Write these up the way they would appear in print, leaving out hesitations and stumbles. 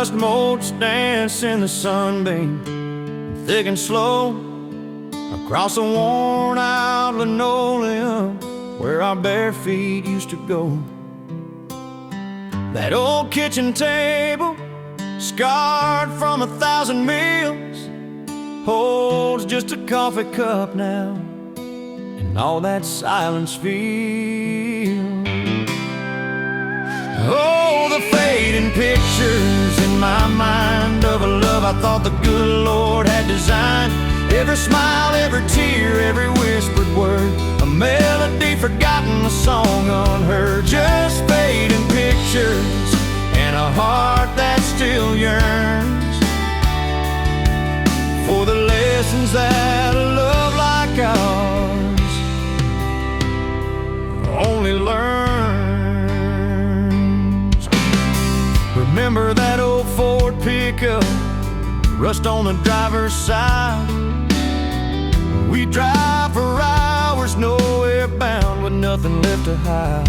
dust motes dance in the sunbeam, thick and slow, across the worn out linoleum where our bare feet used to go. That old kitchen table, scarred from 1,000 meals, holds just a coffee cup now, and all that silence feels. Oh, the fading pictures in my mind of a love I thought the good Lord had designed. Every smile, every tear, every whispered word, a melody forgotten, a song unheard. Just fading pictures and a heart that still yearns for the lessons that a love like ours only learns. Remember that old Ford pickup, rust on the driver's side. We drive for hours, nowhere bound, with nothing left to hide.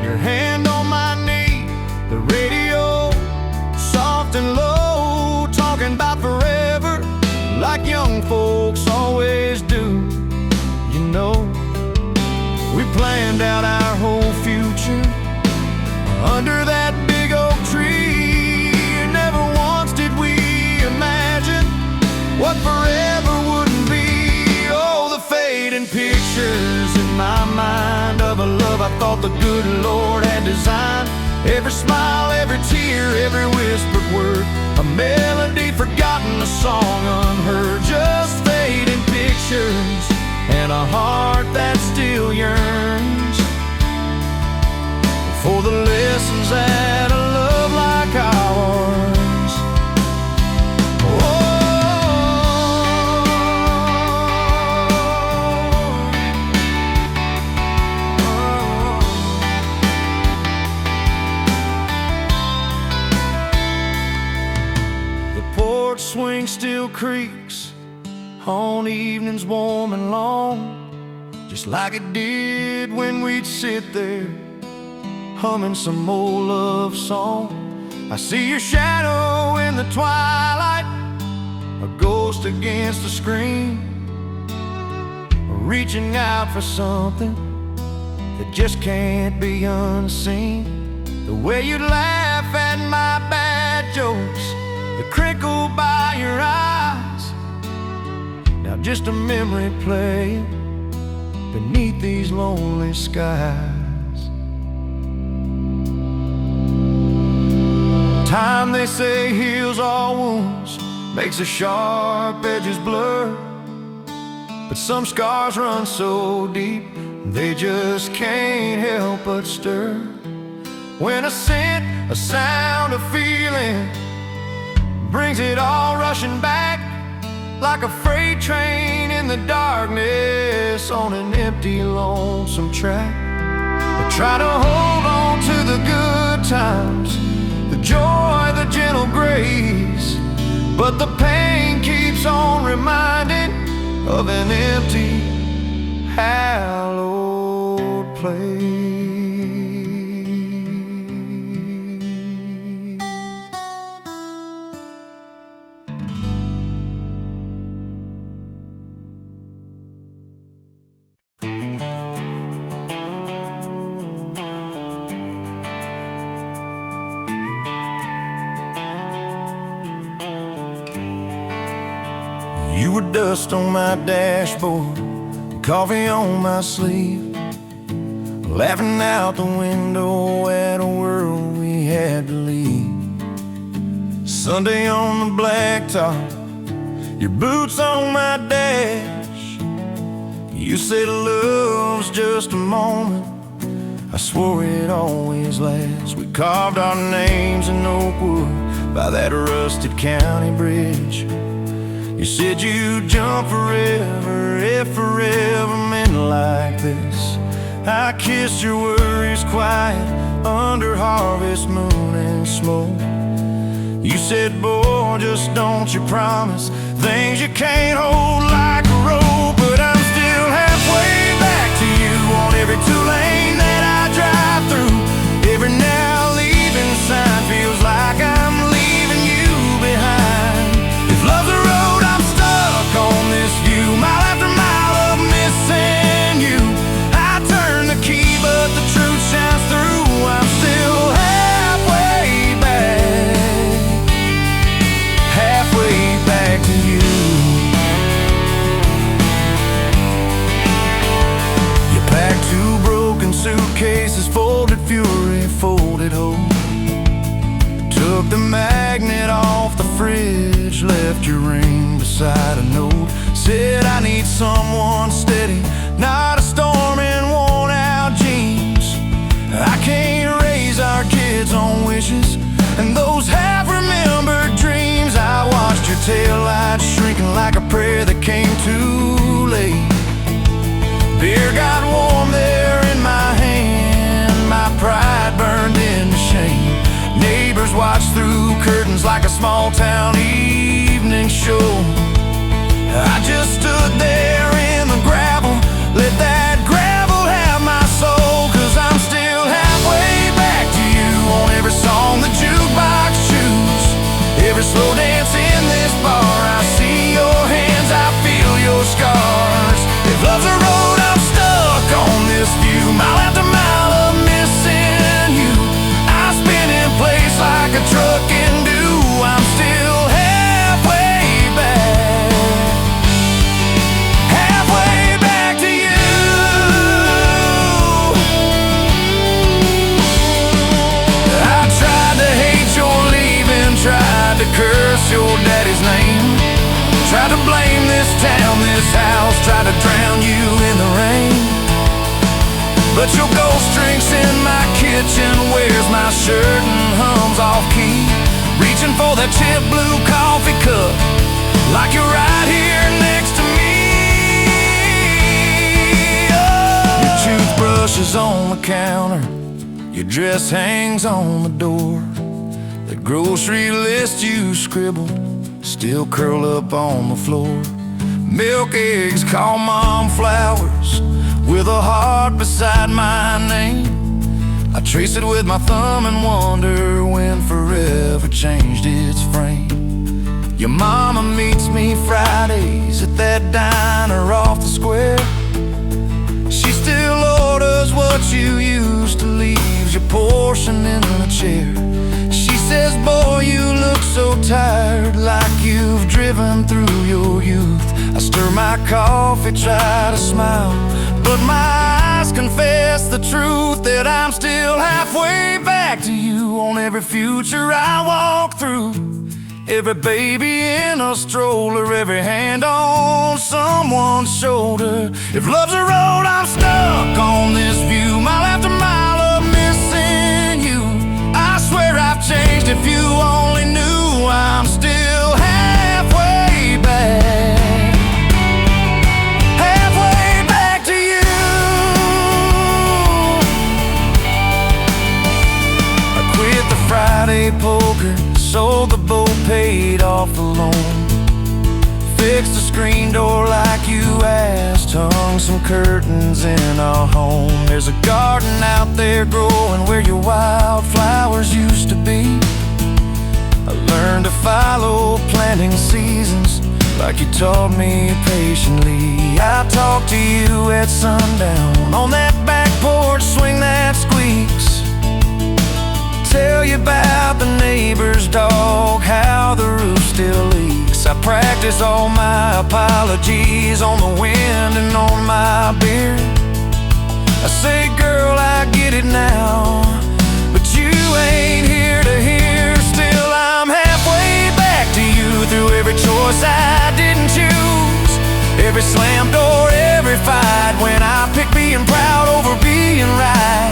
Your hand on my knee, the radio soft and low, talking about forever like young folks always do. You know, we planned out our whole future under that big oak tree. Never once did we imagine what forever wouldn't be. Oh, the fading pictures in my mind of a love I thought the good Lord had designed. Every smile, every tear, every whispered word, a melody forgotten, a song unheard. Just fading pictures and a heart that still yearns for the lessons that a love like ours. Swing still creaks on evenings warm and long, just like it did when we'd sit there humming some old love song. I see your shadow in the twilight, a ghost against the screen, reaching out for something that just can't be unseen. The way you laugh at my bad jokes, the crinkle by your eyes, now just a memory playing beneath these lonely skies. Time, they say, heals all wounds, makes the sharp edges blur, but some scars run so deep they just can't help but stir. When a scent, a sound, a feeling brings it all rushing back, like a freight train in the darkness on an empty, lonesome track. I try to hold on to the good times, the joy, the gentle grace, but the pain keeps on reminding of an empty, hallowed place. You were dust on my dashboard, coffee on my sleeve, laughing out the window at a world we had to leave. Sunday on the blacktop, your boots on my dash. You said love's just a moment, I swore it always lasts. We carved our names in oak wood by that rusted county bridge. You said you'd jump forever if forever meant like this. I kissed your worries quiet under harvest moon and smoke. You said, boy, just don't you promise things you can't hold like a rope. But I'm still halfway back to you on every two-lane that I drive through. Every now leaving sign feels like beside a note. Said I need someone steady, not a storm in worn out jeans. I can't raise our kids on wishes and those half-remembered dreams. I watched your taillights shrinking like a prayer that came too late. Beer got warm there in my hand, my pride burned into shame. Neighbors watched through curtains like a small town evening show. I just stood there in the gravel, let that gravel have my soul. Cause I'm still halfway back to you on every song the jukebox choose. Every slow dance in this bar, I see your hands, I feel your scars. If love's a road, I'm stuck on this view, mile after mile of missing you. I spin in place like a truck can do. I'm still halfway back, halfway back to you. I tried to hate your leaving, tried to curse your daddy's name, tried to blame this town, this house, tried to drown you in the rain. But your ghost drinks in my kitchen, wears my shirt and hums off key, reaching for that chip blue coffee cup like you're right here next to me. Oh. Your toothbrush is on the counter, your dress hangs on the door. The grocery list you scribbled still curl up on the floor. Milk, eggs, call mom flowers with a heart beside my name. I trace it with my thumb and wonder when forever changed its frame. Your mama meets me Fridays at that diner off the square. She still orders what you used to, leaves your portion in the chair. She says, boy, you look so tired, like you've driven through your youth. I stir my coffee, try to smile, but my eyes confess the truth, that I'm still halfway back to you on every future I walk through. Every baby in a stroller, every hand on someone's shoulder. If love's a road, I'm stuck on this view, mile after mile of missing you. I swear I've changed, if you only knew. I'm still halfway back, halfway back to you. I quit the Friday poker, sold the boat, paid off the loan, fixed the screen door like you asked, hung some curtains in our home. There's a garden out there growing where your wildflowers used to be. I learned to follow planting seasons like you taught me patiently. I talk to you at sundown on that back porch, swing that squeaks, tell you about the neighbor's dog, how the roof still leaks. I practice all my apologies on the wind and on my beard. I say, girl, I get it now, but you ain't here to hear. Still, I'm halfway back to you through every choice I didn't choose, every slam door, every fight, when I pick being proud over being right.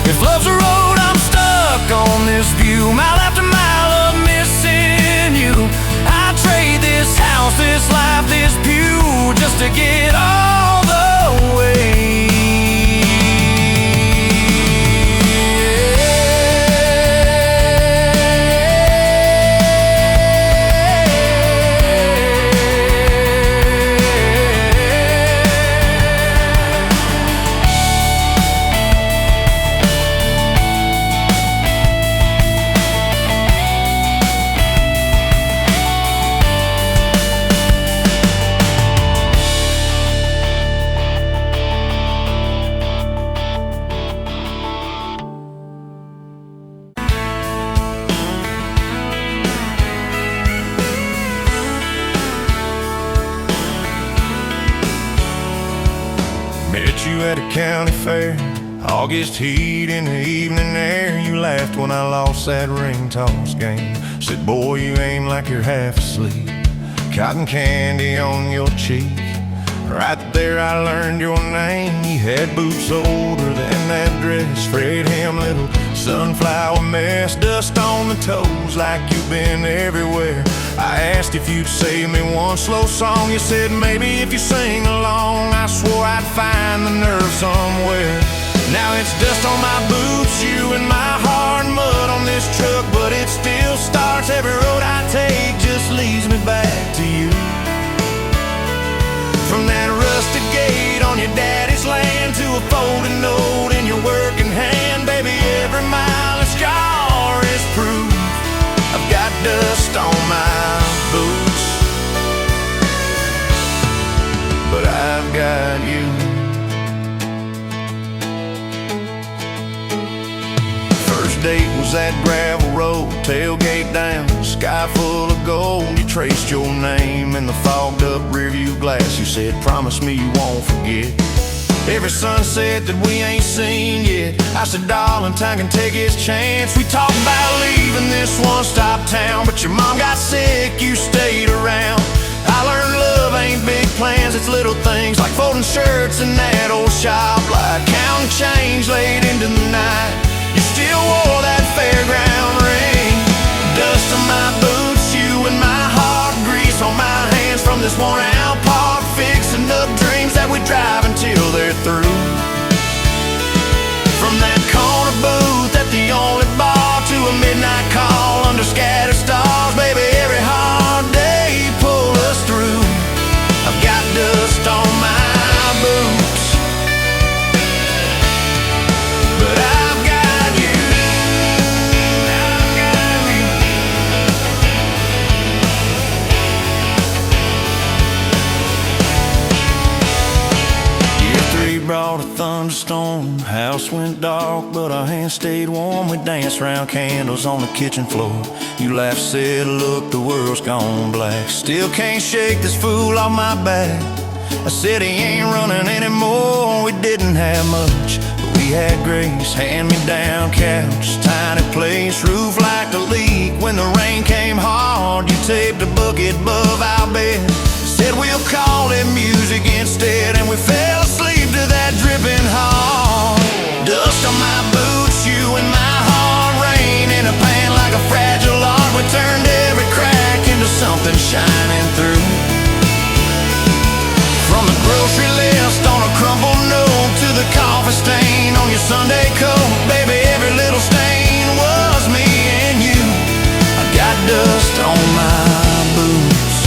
If love's a road, I'm stuck on this view, mile after mile of missing you. I trade this house, this life, this pew, just to get all the way. Met you at a county fair, August heat in the evening air. You laughed when I lost that ring toss game. Said, boy, you ain't like you're half asleep. cotton candy on your cheek. Right there I learned your name. You had boots older than that dress, frayed hem, little sunflower mess, dust on the toes like you've been everywhere. I asked if you'd save me one slow song. You said maybe if you sing along. I swore I'd find the nerve somewhere. Now it's dust on my boots, you and my hard mud on this truck, but it still starts. Every road I take just leads me back to you. From that rusted gate on your daddy's land to a folded note in your working hand, baby, every mile a scar is proof I've got dust on my boots, but I've got you. First date was that gravel road, tailgate down, sky full of gold. You traced your name in the fogged up rearview glass. You said, promise me you won't forget every sunset that we ain't seen yet. I said, darling, time can take its chance. We talked about leaving this one-stop town, but your mom got sick, you stayed around. I learned love ain't big plans, it's little things like folding shirts in that old shop light, counting change late into the night. You still wore that fairground ring. Dust on my boots, you and my heart, grease on my hands from this worn-out park, fixing up dreams that we drive until they're through. From that corner booth at the only bar to a midnight call under scattered stars, baby, every hard day pull us through. I've got dust on my boots, but I've got you. I've got you. Year 3 brought a thunderstorm. House went dark, but our hands stayed warm. We danced round candles on the kitchen floor. You laughed, said, look, the world's gone black. Still can't shake this fool off my back. I said he ain't running anymore. We didn't have much, but we had grace. Hand-me-down couch, tiny place, roof like a leak. When the rain came hard, you taped a bucket above our bed. Said we'll call it music instead, and we fell asleep to that dripping hard. Dust on my boots, you and my heart, rain in a pan like a fragile art. We turned every crack into something shining through. From the grocery list on a crumpled note to the coffee stain on your Sunday coat, baby, every little stain was me and you. I got dust on my boots,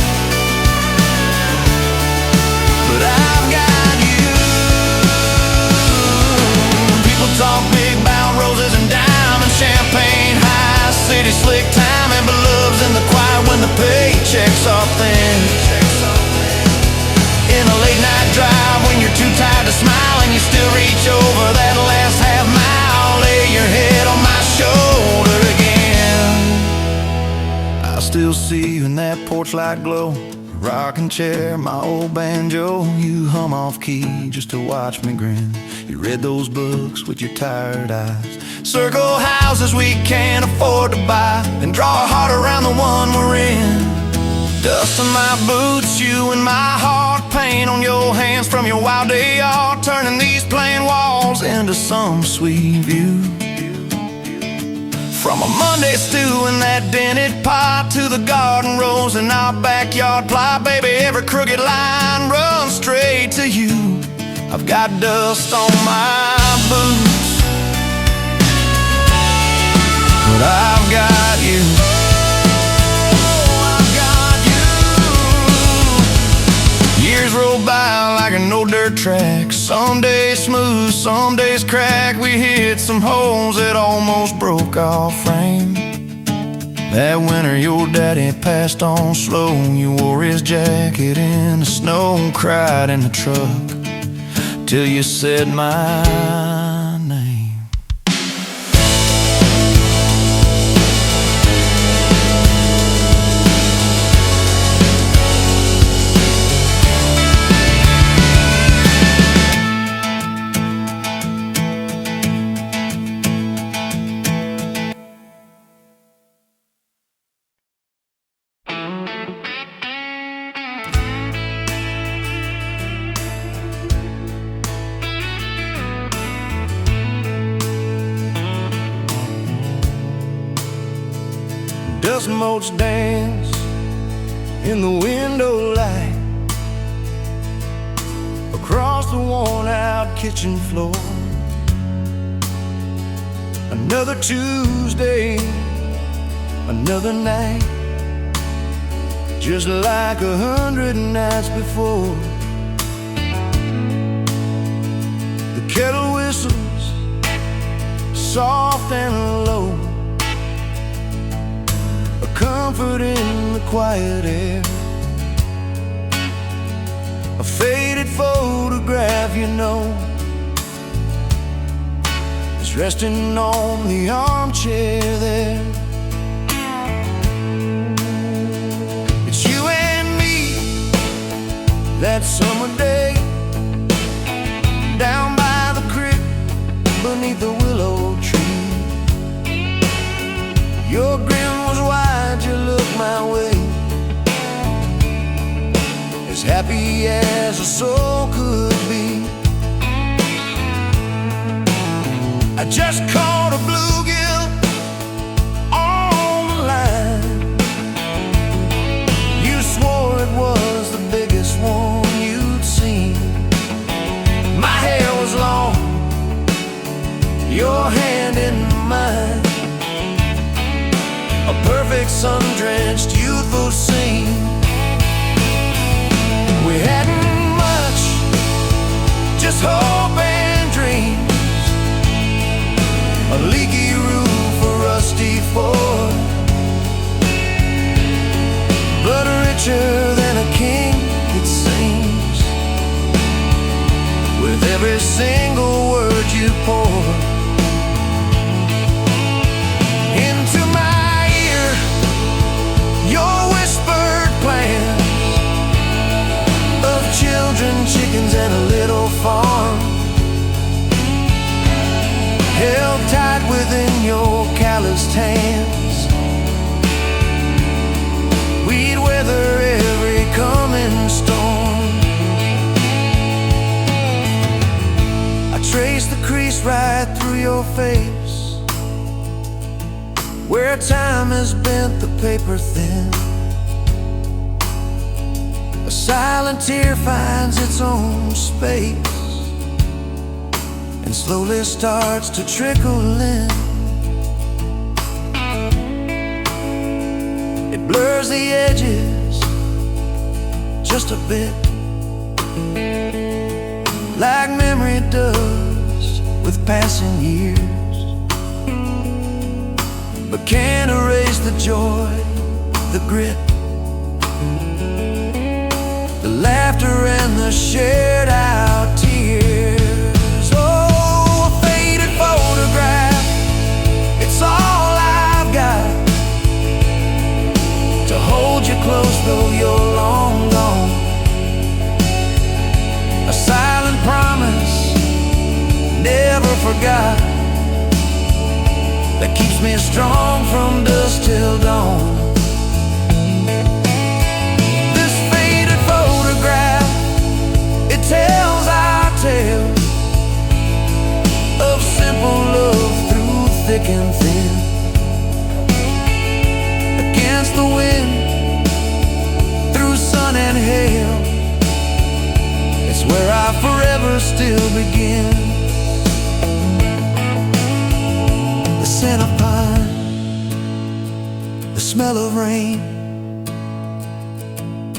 but I've got you. People talk big about roses and diamonds, champagne, high city slick timing, but love's in the quiet when the paychecks are thin. In a late night drive when you're too tired to smile and you still reach over that last half mile, lay your head on my shoulder again. I still see you in that porch light glow, rocking chair, my old banjo. You hum off key just to watch me grin. You read those books with your tired eyes, circle houses we can't afford to buy, and draw a heart around the one we're in. Dust on my boots, you and my heart, paint on your hands from your wild day art, turning these plain walls into some sweet view. From a Monday stew in that dented pot to the garden rose in our backyard plot, baby, every crooked line runs straight to you. I've got dust on my boots, but I've got you. Years roll by like an old dirt track, some days smooth, some days crack. We hit some holes that almost broke our frame. That winter your daddy passed on slow. You wore his jacket in the snow, cried in the truck till you said my name. motes dance in the window light across the worn-out kitchen floor. Another Tuesday, another night, just like 100 nights before. The kettle whistles soft and low, a comfort in the quiet air. A faded photograph, you know, is resting on the armchair there. It's you and me that summer day, down by the creek beneath the willow tree. Your grin was wide, you looked my way, as happy as a soul could be. I just caught a bluegill on the line. You swore it was the biggest one you'd seen. My hair was long, your hand in mine, a perfect sun-drenched youthful scene. We hadn't much, just hope and dreams, a leaky roof, a rusty Ford, but richer than a king, it seems, with every single word you pour into my ear. Your whispered plans of children, chickens, and a little farm, held tight within your calloused hands. We'd weather every coming storm. I traced the crease right through your face, where time has bent the paper thin. A silent tear finds its own space and slowly starts to trickle in. It blurs the edges just a bit, like memory does with passing years, but can't erase the joy, the grit, the laughter and the shared out tears. Oh, a faded photograph, it's all I've got to hold you close though you're long gone. A silent promise, never forgot, that keeps me strong from dusk till dawn. Tells our tale of simple love through thick and thin. Against the wind, through sun and hail, it's where I forever still begin. The scent of pine, the smell of rain,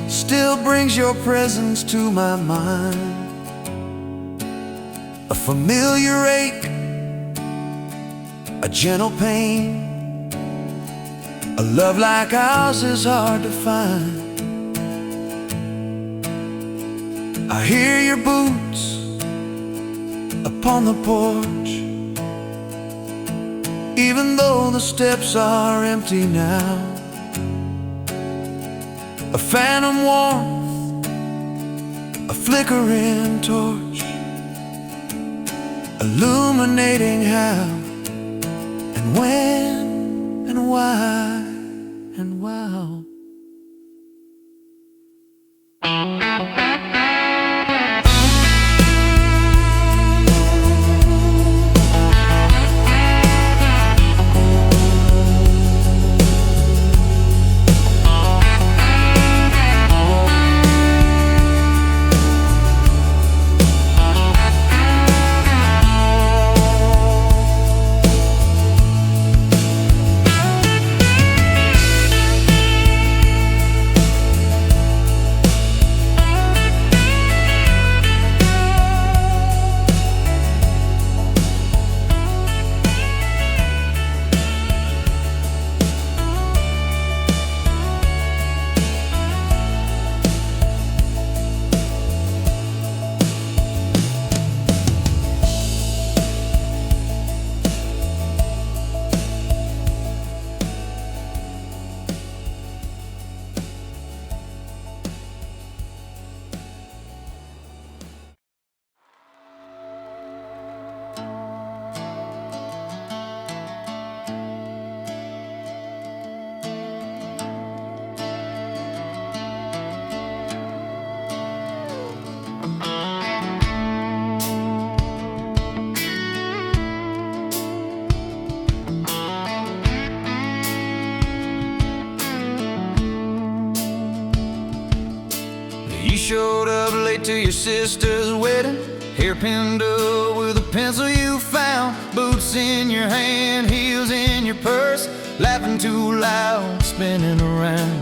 still brings your presence to my mind. A familiar ache, a gentle pain, a love like ours is hard to find. I hear your boots upon the porch, even though the steps are empty now. A phantom warmth, a flickering torch, illuminating how and when and why and wow. showed up late to your sister's wedding, hair pinned up with a pencil you found, boots in your hand, heels in your purse, laughing too loud, spinning around.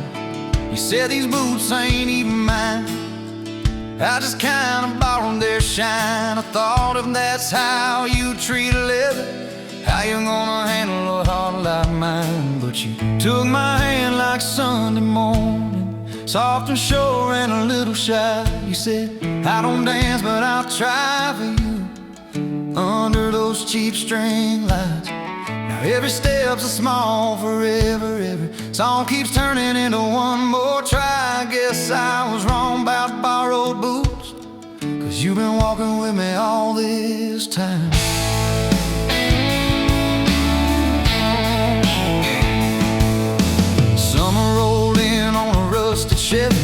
You said these boots ain't even mine, I just kinda borrowed their shine. I thought if that's how you treat a living, how you gonna handle a heart like mine? But you took my hand like Sunday morning, soft and sure and a little shy. You said, I don't dance but I'll try for you, under those cheap string lights. Now every step's a small forever, every song keeps turning into one more try. I guess I was wrong about borrowed boots, 'cause you've been walking with me all this time. Summer rolled in on a rusted Chevy,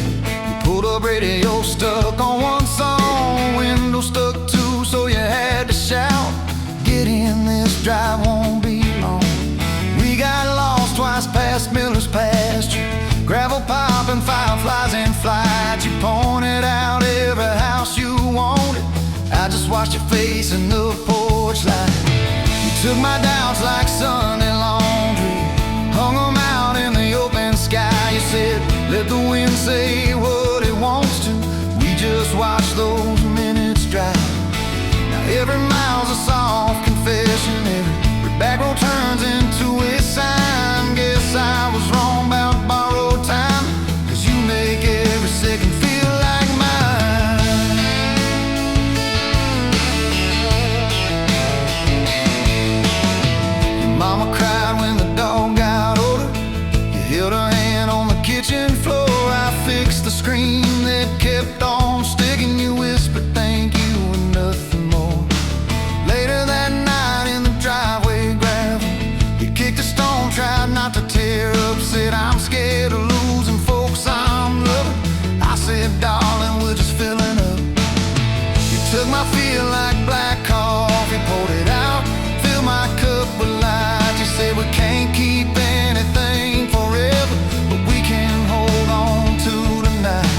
you pulled up, radio stuck on one song, window stuck too, so you had to shout, get in, this drive won't be long. We got lost twice past Miller's pasture, gravel popping, fireflies in flight. You pointed out every house you wanted, I just watched your face in the porch light. You took my doubts like Sunday laundry, hung them out in the open sky. You said, let the wind say what it wants to, we just watch those minutes drive. Now every mile's a soft confession, every back road turns into a sign. Guess I was wrong about borrowed time, 'cause you make every second feel like mine. Your mama cried when the dog got older, you held her hand on the kitchen floor. I fixed the screen that kept on sticking, you whispered thank you and nothing more. Later that night in the driveway gravel, you kicked a stone, tried not to tear up, said I'm scared of losing folks I'm loving. I said, darling, we're just filling up. You took my feel like black coffee, poured it out, filled my cup with light. You said we can't keep anything forever, but we can hold on to tonight.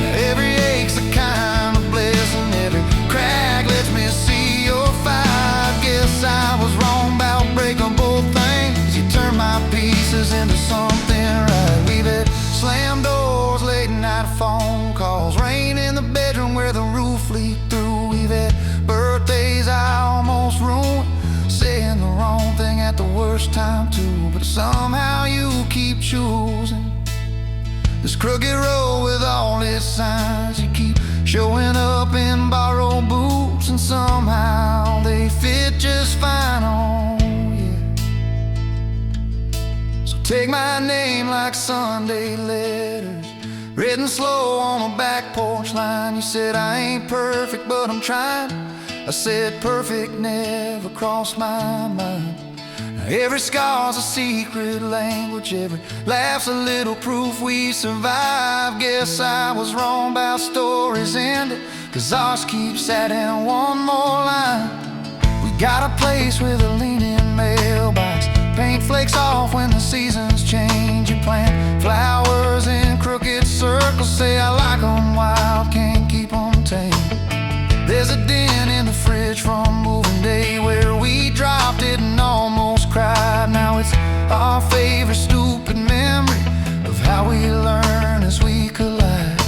Now every ache's a kind of blessing, every crack lets me see your fight. Guess I was wrong about breaking both things, you turned my pieces into something right. We've had slammed doors, late night phone calls, rain in the bedroom where the roof leaked through. We've had birthdays I almost ruined, saying the wrong thing at the worst time too. But somehow you keep choosing this crooked road with all its signs. You keep showing up in borrowed boots, and somehow they fit just fine on you. So take my name like Sunday letters, written slow on a back porch line. You said I ain't perfect but I'm trying, I said perfect never crossed my mind. Now every scar's a secret language, every laugh's a little proof we survived. Guess I was wrong about stories ending, 'cause ours keeps adding one more line. We got a place with a leaning mailbox, paint flakes off when the seasons change. You plant flowers in crooked circles, say I like them wild, can't keep them tame. There's a dent in the fridge from moving day where we dropped it and almost cried. Now it's our favorite stupid memory of how we learn as we collide.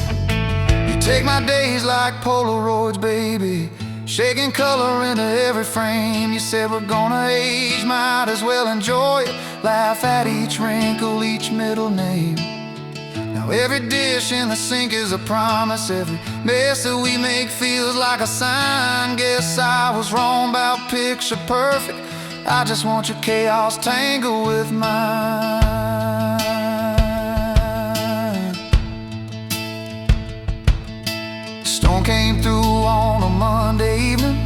You take my days like Polaroids, baby, shaking color into every frame. You said we're gonna age, might as well enjoy it, laugh at each wrinkle, each middle name. Now every dish in the sink is a promise, every mess that we make feels like a sign. Guess I was wrong about picture perfect, I just want your chaos tangled with mine. The storm came through on a Monday evening,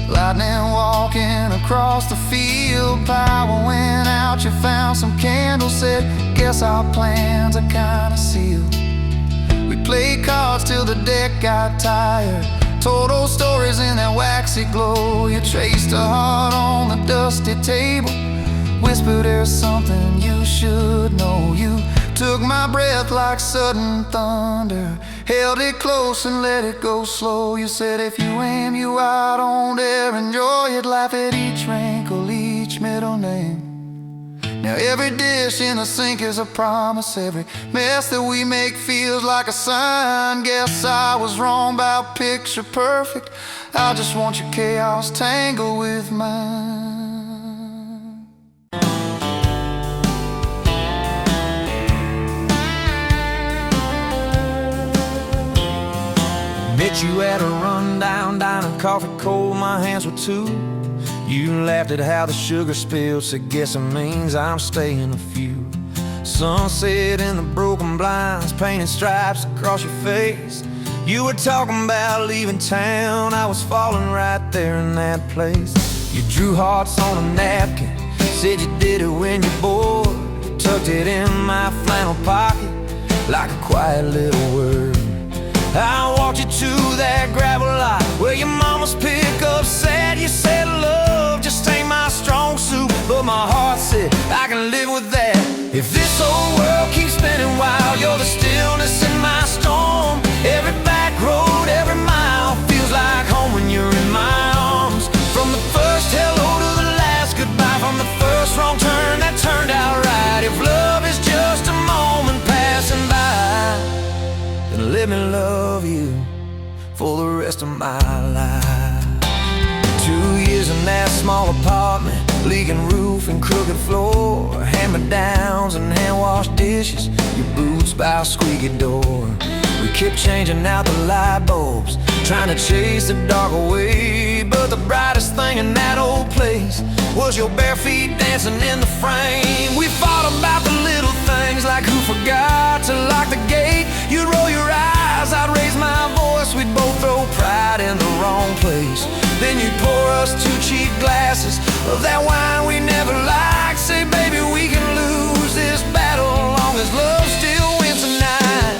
lightning walking across the field. Power went out, you found some candles, said guess our plans are kinda sealed. We played cards till the deck got tired, told old stories in that waxy glow. You traced a heart on the dusty table, whispered there's something you should know. You Took my breath like sudden thunder, held it close and let it go slow. You said if you aim you out on there, enjoy it, laugh at each wrinkle, each middle name. Now every dish in the sink is a promise, every mess that we make feels like a sign. Guess I was wrong about picture perfect, I just want your chaos tangled with mine. Met you at a rundown diner, coffee cold, my hands were too. You laughed at how the sugar spilled, so guess it means I'm staying a few. Sunset in the broken blinds, painted stripes across your face. You were talking about leaving town, I was falling right there in that place. You drew hearts on a napkin, said you did it when you're bored. Tucked it in my flannel pocket like a quiet little word. I walked you to that gravel lot where your mama's pickup sat. You said love just ain't my strong suit, but my heart said I can live with that. If this old world keeps spinning wild, you're the stillness in my storm. Every back road, every mile feels like home when you're in my arms. From the first hello to the last goodbye, from the first wrong turn that turned out right. If love is just a moment passing by, then let me love you for the rest of my life. 2 years in that small apartment, leaking roof and crooked floor, hand-me-downs and hand-washed dishes, your boots by a squeaky door. We kept changing out the light bulbs, trying to chase the dark away, but the brightest thing in that old place was your bare feet dancing in the frame. We fought about the little things, like who forgot to lock the gate. You'd roll your eyes, I'd raise my voice, we'd both throw pride in the wrong place. Then you'd pour us 2 cheap glasses of that wine we never liked. Say, baby, we can lose this battle long as love still wins tonight.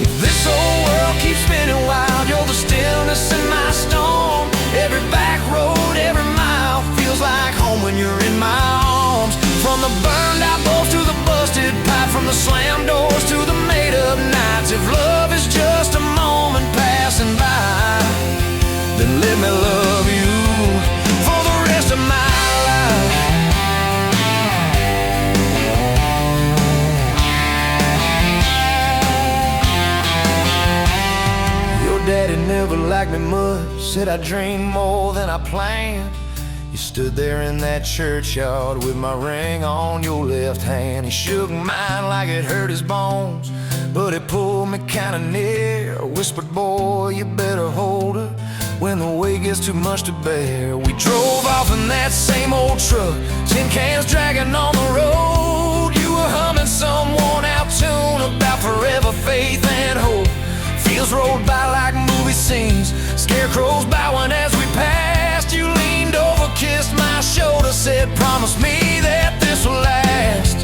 If this old world keeps spinning wild, you're the stillness in my storm. Every back road, every mile feels like home when you're in my arms. From the burned out bulbs to the busted pipe, from the slammed doors to the made up nights. If love is just a moment passing by, then let me love you for the rest of my life. Your daddy never liked me much, said I dreamed more than I planned. You stood there in that churchyard with my ring on your left hand. He shook mine like it hurt his bones, but it pulled me kinda near. Whispered, boy, you better hold her when the weight gets too much to bear. We drove off in that same old truck, tin cans dragging on the road. You were humming some worn out tune about forever faith and hope. Fields rolled by like movie scenes, scarecrows bowing as we passed. You leaned over, kissed my shoulder, said, promise me that this will last.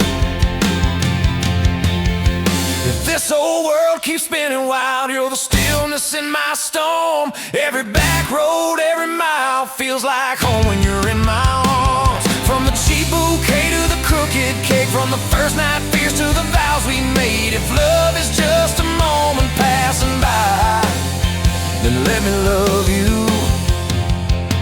If this old world keeps spinning wild, you're the stillness in my storm. Every back road, every mile feels like home when you're in my arms. From the cheap bouquet to the crooked cake, from the first night fears to the vows we made. If love is just a moment passing by, then let me love you.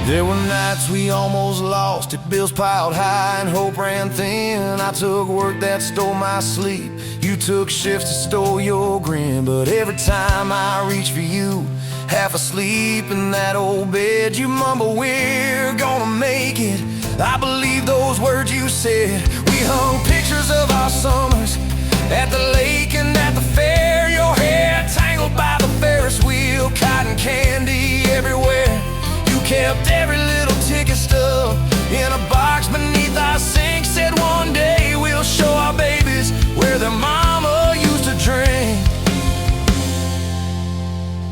There were nights we almost lost it, bills piled high and hope ran thin. I took work that stole my sleep, you took shifts that stole your grin. But every time I reach for you, half asleep in that old bed, you mumble, we're gonna make it. I believe those words you said. We hung pictures of our summers at the lake and at the fair. Your hair tangled by the Ferris wheel, cotton candy everywhere. You kept every little ticket stub in a box beneath our sink. Said one day we'll show our babies where their mama used to drink.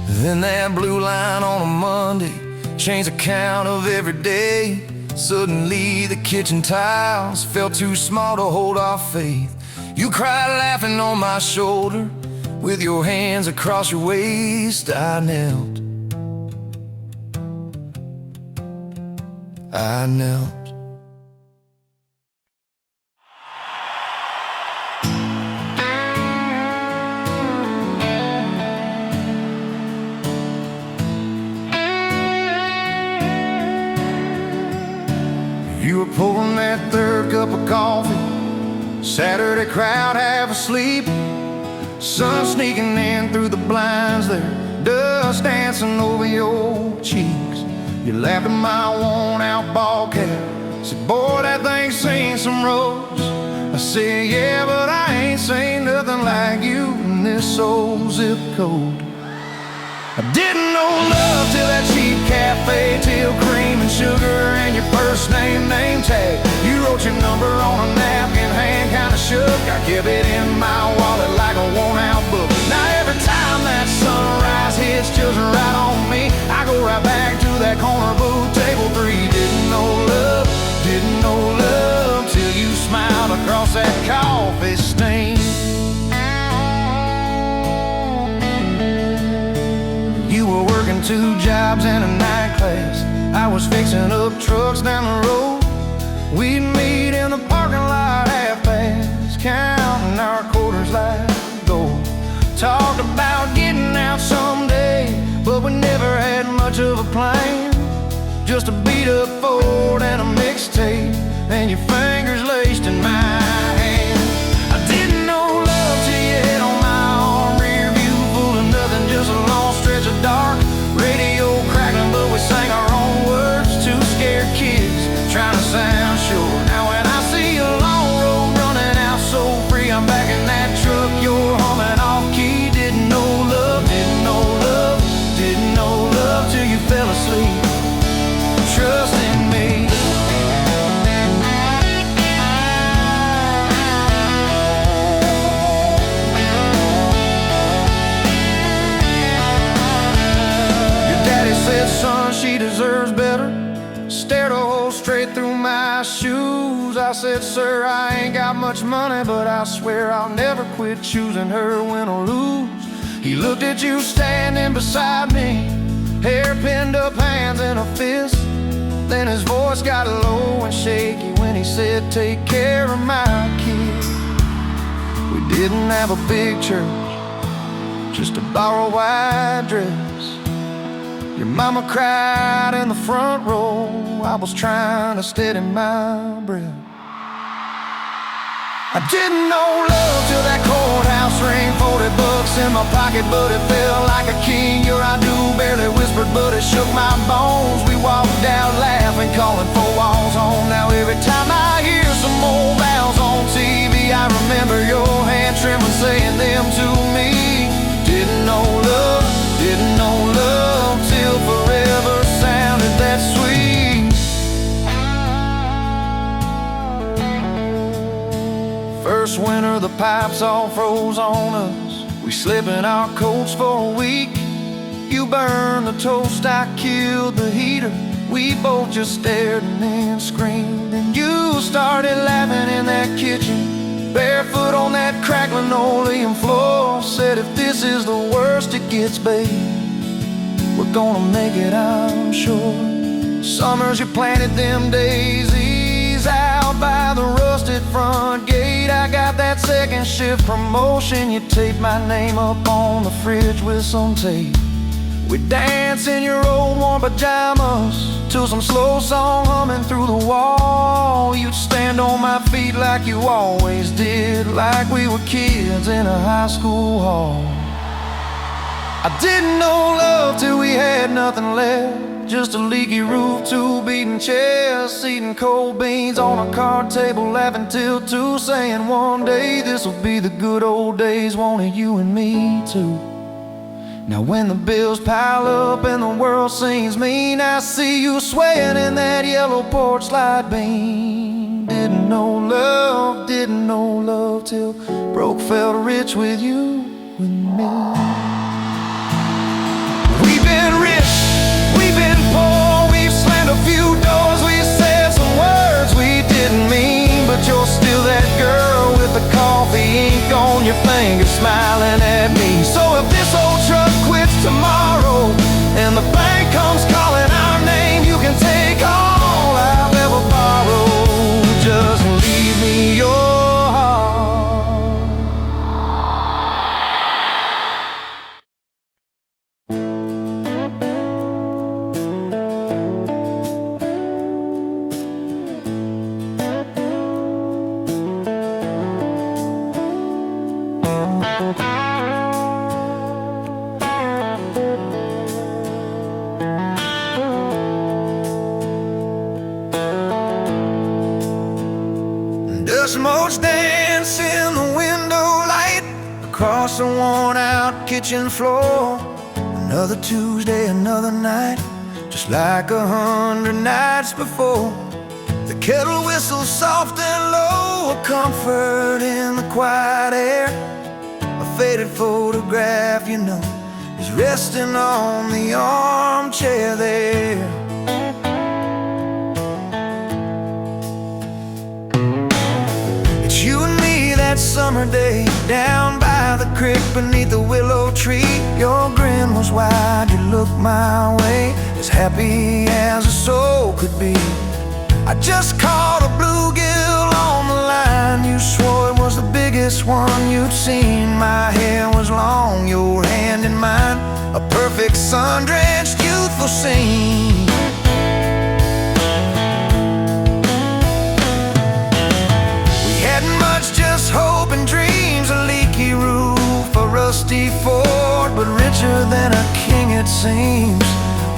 Then that blue line on a Monday changed the count of every day. Suddenly the kitchen tiles felt too small to hold our faith. You cried laughing on my shoulder, with your hands across your waist. I knelt, I knelt. cup of coffee. Saturday crowd half asleep. Sun sneaking in through the blinds there. Dust dancing over your cheeks. You laughed at my worn-out ball cap. Said, boy, that thing's seen some roads. I said, yeah, but I ain't seen nothing like you in this old zip code. I didn't know love till that cheap cafe, till cream and sugar and your first name tag. You wrote your number on a napkin, hand kinda shook. I kept it in my wallet like a worn-out book. Now every time that sunrise hits just right on me, I go right back to that corner booth, table 3. Didn't know love till you smiled across that coffee stain. You were working 2 jobs and a night class. I was fixing up trucks down the road. We'd meet in the parking lot half past, counting our quarters like gold. Talked about getting out someday, but we never had much of a plan. Just a beat up Ford and a mixtape, and your fingers laced in my hand. I didn't know love till you hit on my arm. Rear view full of nothing, just a long stretch of dark. Radio crackling, but we sang our own words. 2 scared kids trying to sound sure. Now when I see a long road running out so free, I'm back in that truck, you're humming off key. Didn't know love till you fell asleep. Trust in me. Your daddy said, son, she deserves better. Stared a hole straight through my shoes. I said, sir, I ain't got much money, but I swear I'll never quit choosing her, win or lose. He looked at you standing beside me, hair pinned up, hands in a fist. Then his voice got low and shaky when he said, take care of my kid. We didn't have a big church, just a borrowed white dress. Your mama cried in the front row. I was trying to steady my breath. I didn't know love till that courthouse ring. 40 bucks in my pocket, but it felt like a king. Your I do barely whispered, but it shook my bones. We walked out laughing, calling 4 walls home. Now every time I hear some old vows on TV, I remember your hand trembling, saying them to me. Didn't know love till forever sounded that sweet. First winter, the pipes all froze on us. We slept in our coats for a week. You burned the toast, I killed the heater. We both just stared and then screamed. And you started laughing in that kitchen, barefoot on that crackling oleum floor. Said, if this is the worst it gets, babe, we're gonna make it, I'm sure. Summers you planted them daisies out by the rusted front gate. I got that second shift promotion. You taped my name up on the fridge with some tape. We dance in your old warm pajamas to some slow song humming through the wall. You'd stand on my feet like you always did, like we were kids in a high school hall. I didn't know love till we had nothing left, just a leaky roof, 2 beating chests, eating cold beans on a card table, laughing till 2, saying one day this'll be the good old days, wanted you and me too. Now when the bills pile up and the world seems mean, I see you swaying in that yellow porch light beam. Didn't know love till broke felt rich with you and me. We've been rich, we've been poor, we've slammed a few doors, we said some words we didn't mean, but you're still that girl with the coffee ink on your finger, smiling at me. So if this old truck quits tomorrow and the bank comes calling our name, you can take all I've ever borrowed, just leave me your heart. across a worn-out kitchen floor. Another Tuesday, another night, just like 100 nights before. The kettle whistles soft and low, a comfort in the quiet air. A faded photograph, you know, is resting on the armchair there. It's you and me that summer day, down by the creek beneath the willow tree. Your grin was wide, you looked my way, as happy as a soul could be. I just caught a bluegill on the line. You swore it was the biggest one you'd seen. My hair was long, your hand in mine, a perfect sun-drenched youthful scene. We hadn't much, just hope and dreams, a leaky roof, a rusty Ford, but richer than a king it seems.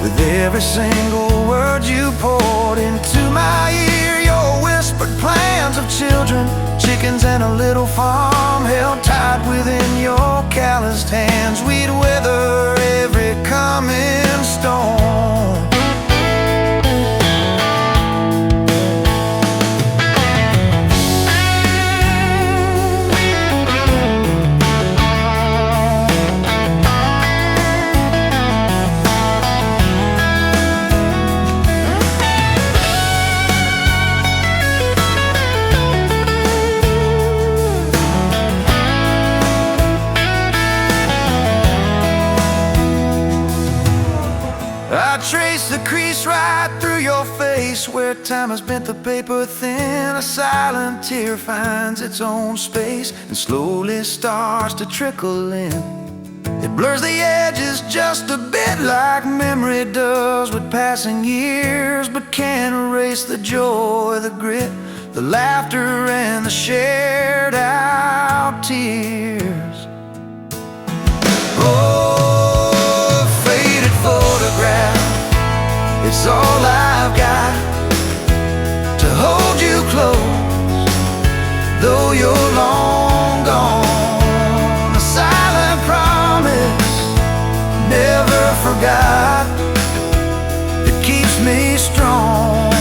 With every single word you poured into my ear, your whispered plans of children, chickens and a little farm held tight within your calloused hands. We'd weather every coming storm. I trace the crease right through your face, where time has bent the paper thin. A silent tear finds its own space and slowly starts to trickle in. It blurs the edges just a bit, like memory does with passing years, but can't erase the joy, the grit, the laughter and the shared out tears. Oh, faded photograph, it's all I've got to hold you close, though you're long gone. A silent promise, never forgot, it keeps me strong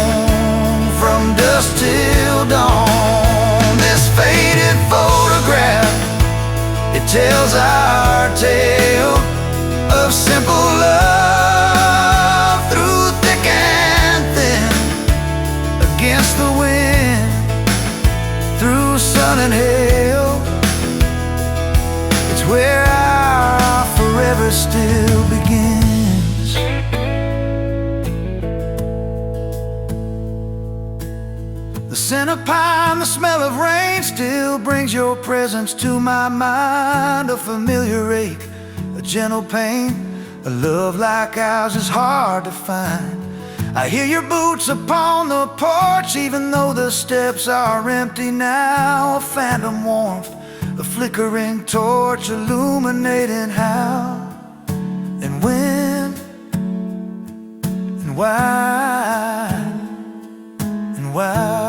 from dusk till dawn. This faded photograph, it tells our tale of simple love through thick and thin, against the wind, through sun and hail. It's where our forever still begins. The scent of pine, the smell of rain still brings your presence to my mind. A familiar ache, a gentle pain, a love like ours is hard to find. I hear your boots upon the porch, even though the steps are empty now. A phantom warmth, a flickering torch, illuminating how and when and why and why.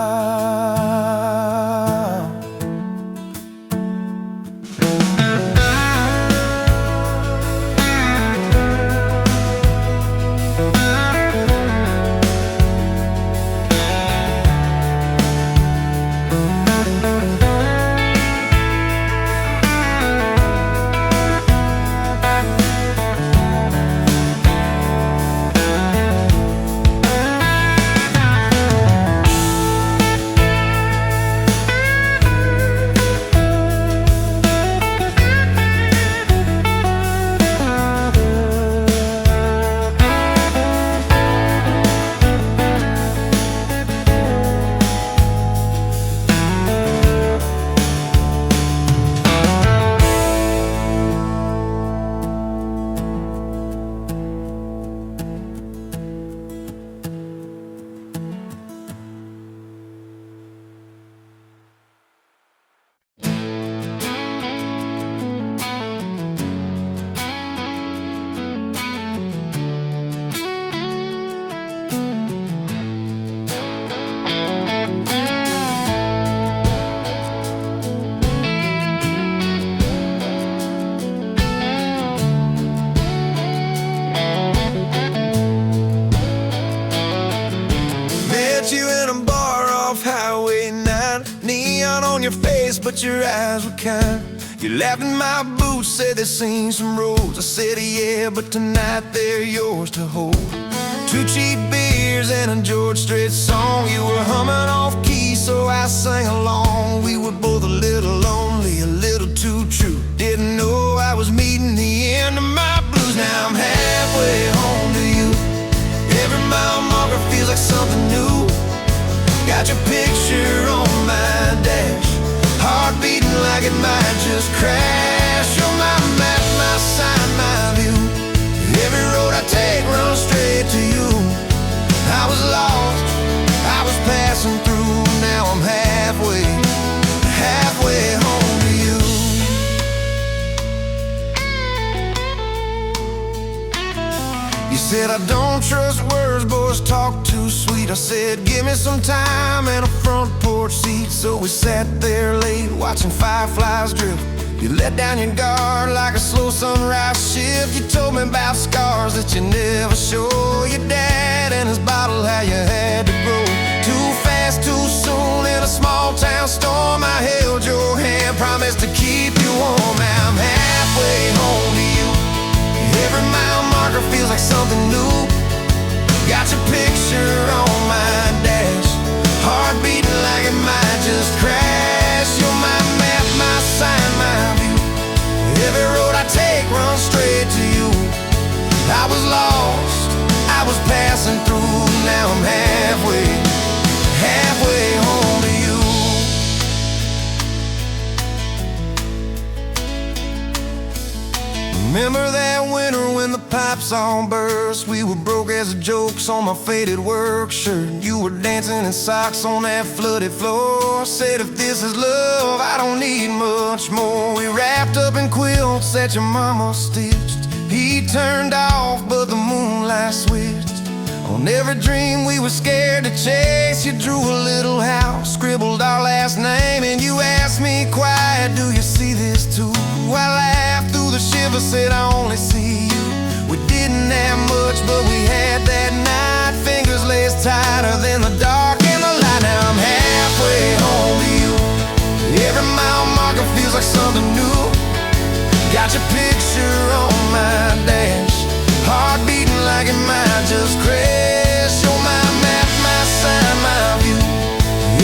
but your eyes were kind. You laughed in my boots, said they'd seen some roads. I said, yeah, but tonight they're yours to hold. 2 cheap beers and a George Strait song. You were humming off key, so I sang along. We were both a little lonely, a little too true. Didn't know I was meeting the end of my blues. Now I'm halfway home to you. Every mile marker feels like something new. Got your picture on my dash, heart beating like it might just crash. You're my map, my sign, my view. Every road I take runs straight to you. I was lost, I was passing through. Now I'm halfway home to you. You said I don't trust words, boys talk too sweet. I said give me some time and a front porch seat. So we sat there late watching fireflies drift. You let down your guard like a slow sunrise shift. You told me about scars that you never show. Your dad and his bottle, how you had to grow too fast, too soon in a small town storm. I held your hand, promised to keep you warm. Now I'm halfway home to you. Every mile marker feels like something new. Got your picture on my dash, heart beating like it might just crash. You're my map, my sign, my view. Every road I take runs straight to you. I was lost, I was passing through. Now I'm halfway home to you. Remember that winter when the pipes all burst? We were broke as the jokes on my faded work shirt. You were dancing in socks on that flooded floor. Said if this is love, I don't need much more. We wrapped up in quilts that your mama stitched. He turned off, but the moonlight switched. On every dream we were scared to chase, you drew a little house, scribbled our last name, and you asked me quiet, do you see this too? I laughed through the shiver, said I only see you. We didn't have much, but we had that night. Fingers laced tighter than the dark and the light. Now I'm halfway home to you. Every mile marker feels like something new. Got your picture on my dash, heart beating like it might just crash. You're my map, my sign, my view.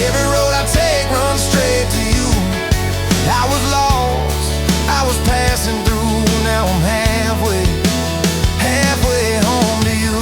Every road I take runs straight to you. I was lost, I was passing through. Now I'm halfway home to you.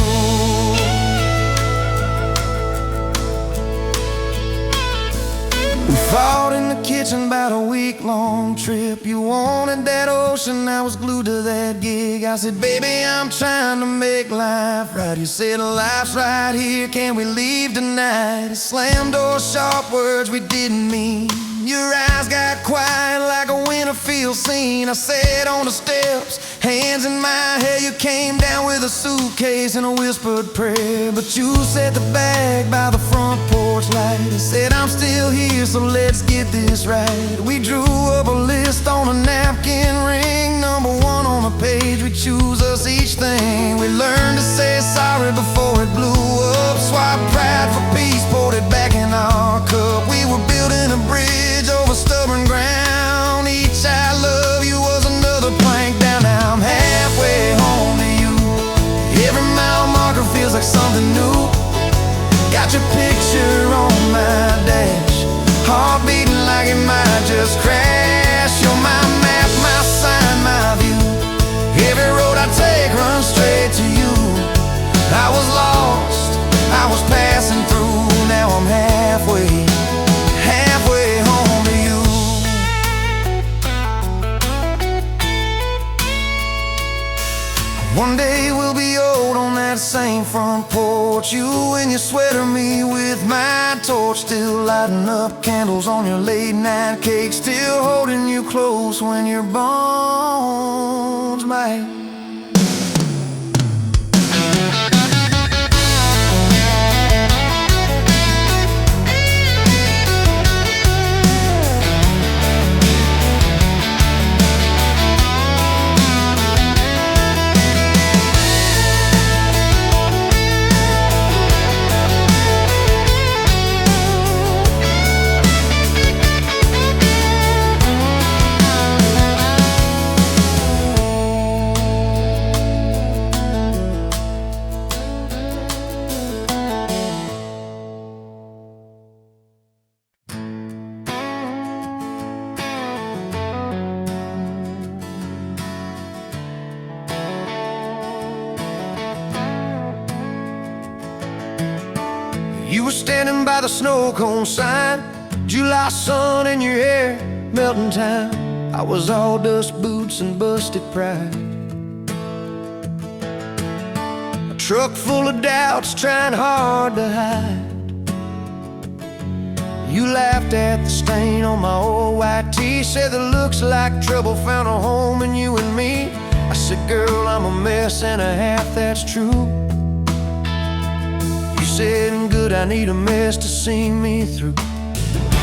We fought in the kitchen about a week-long trip. You wanted that ocean, I was glued to that gig. I said, baby, I'm trying to make life right. You said, life's right here, can we leave tonight? It slammed doors, sharp words we didn't mean. Your eyes got quiet like a Winterfield scene. I sat on the steps, hands in my hair. You came down with a suitcase and a whispered prayer. But you set the bag by the front porch light and said, I'm still here, so let's get this right. We drew up a list on a napkin ring, number 1 on the page. We choose us each thing. We learned to say sorry before it blew up. Swap pride for peace, poured it back in our cup. We were building a bridge over stubborn ground. Each I love you was another plank down. Now I'm halfway home to you. Every mile marker feels like something new. Got your picture on my dash, heart beating like it might just crash. You're my map, my sign, my view. Every road I take runs straight to you. I was lost, I was passing through. Now I'm halfway home to you. One day we'll be old on that same front porch. You in your sweater, me with my torch. Still lighting up candles on your late night cake. Still holding you close when your bones bite. standing by the snow cone sign, July sun in your hair, melting time. I was all dust boots and busted pride. A truck full of doubts, trying hard to hide. You laughed at the stain on my old white tee, said that looks like trouble found a home in you and me. I said, girl, I'm a mess and a half, that's true. You said, good, I need a mess to sing me through.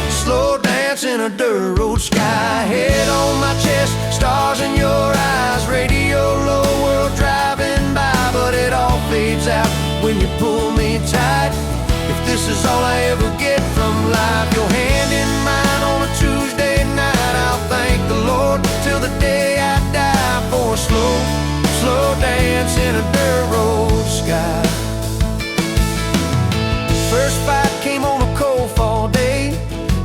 Slow dance in a dirt road sky, head on my chest, stars in your eyes, radio low, world driving by, but it all fades out when you pull me tight. If this is all I ever get from life, your hand in mine on a Tuesday night, I'll thank the Lord till the day I die for a slow, slow dance in a dirt road sky. First fight came on a cold fall day.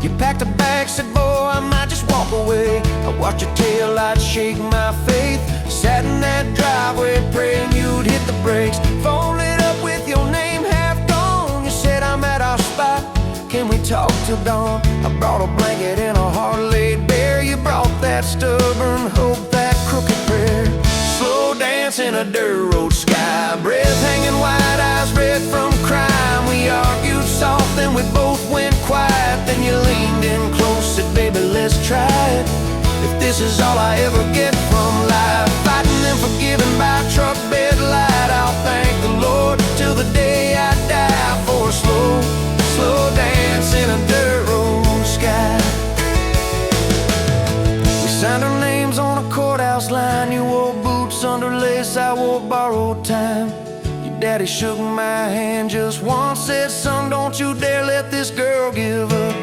You packed a bag, said, boy, I might just walk away. I watched your taillights shake my faith, sat in that driveway praying you'd hit the brakes. Phone lit up with your name half gone. You said, I'm at our spot, can we talk till dawn? I brought a blanket and a heart laid bare. You brought that stubborn hope, that crooked prayer. Slow dance in a dirt road sky, breath hanging wide, eyes red from crime. We argued soft, then we both went quiet. Then you leaned in close, said, baby, let's try it. If this is all I ever get from life, fighting and forgiving by truck bed light, I'll thank the Lord till the day I die for a slow, slow dance in a dirt road sky. We signed our names on a courthouse line. You wore boots under lace, I wore borrowed time. Your daddy shook my hand just once, said, son, don't you dare let this girl give up.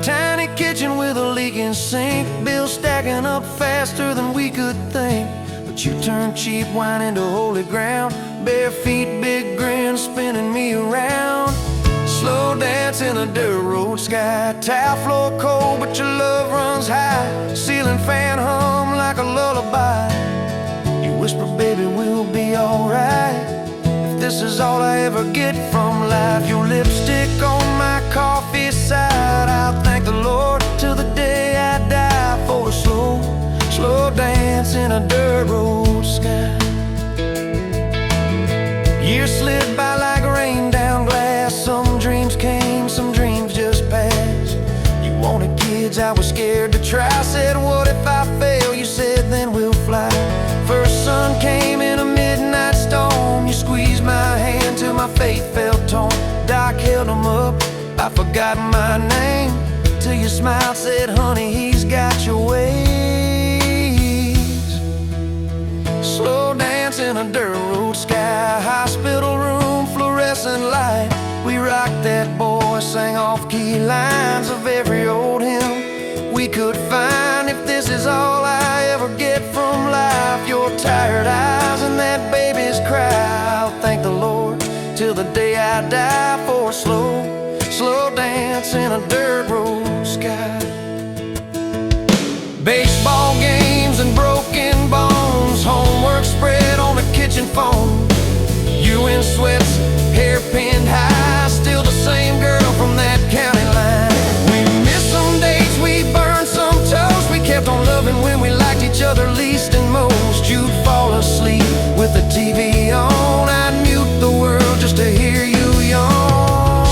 Tiny kitchen with a leaking sink, bills stacking up faster than we could think. But you turned cheap wine into holy ground, bare feet, big grin, spinning me around. Slow dance in a dirt road sky, tile floor cold, but your love runs high. Ceiling fan hum like a lullaby. You whisper, baby, we'll be alright. If this is all I ever get from life, your lipstick on my coffee side, I'll thank the Lord till the day I die for a slow, slow dance in a dirt road sky. Years slid by like rain down glass. Some dreams came, some dreams just passed. You wanted kids, I was scared to try. Said, what if I fail? You said, then we'll fly. First sun came in a midnight storm. You squeezed my hand till my faith felt torn. Doc held them up, I forgot my name, till you smiled, said, honey, he's got your ways. Slow dance in a dirt road sky, hospital room, fluorescent light. We rocked that boy, sang off-key lines of every old hymn we could find. If this is all I ever get from life, your tired eyes and that baby's cry, I'll thank the Lord till the day I die for a slow, slow dance in a dirt road sky. Baseball games and broken bones, homework spread on the kitchen phone. You in sweats, hair pinned high, still the same girl from that county line. We missed some dates, we burned some toast. We kept on loving when we liked each other least and most. You'd fall asleep with the TV on, I'd mute the world just to hear you yawn.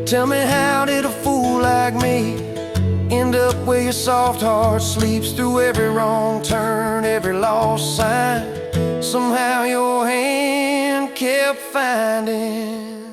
Tell me, how did a fool like me end up where your soft heart sleeps through every wrong turn, every lost sign? Somehow your hand kept finding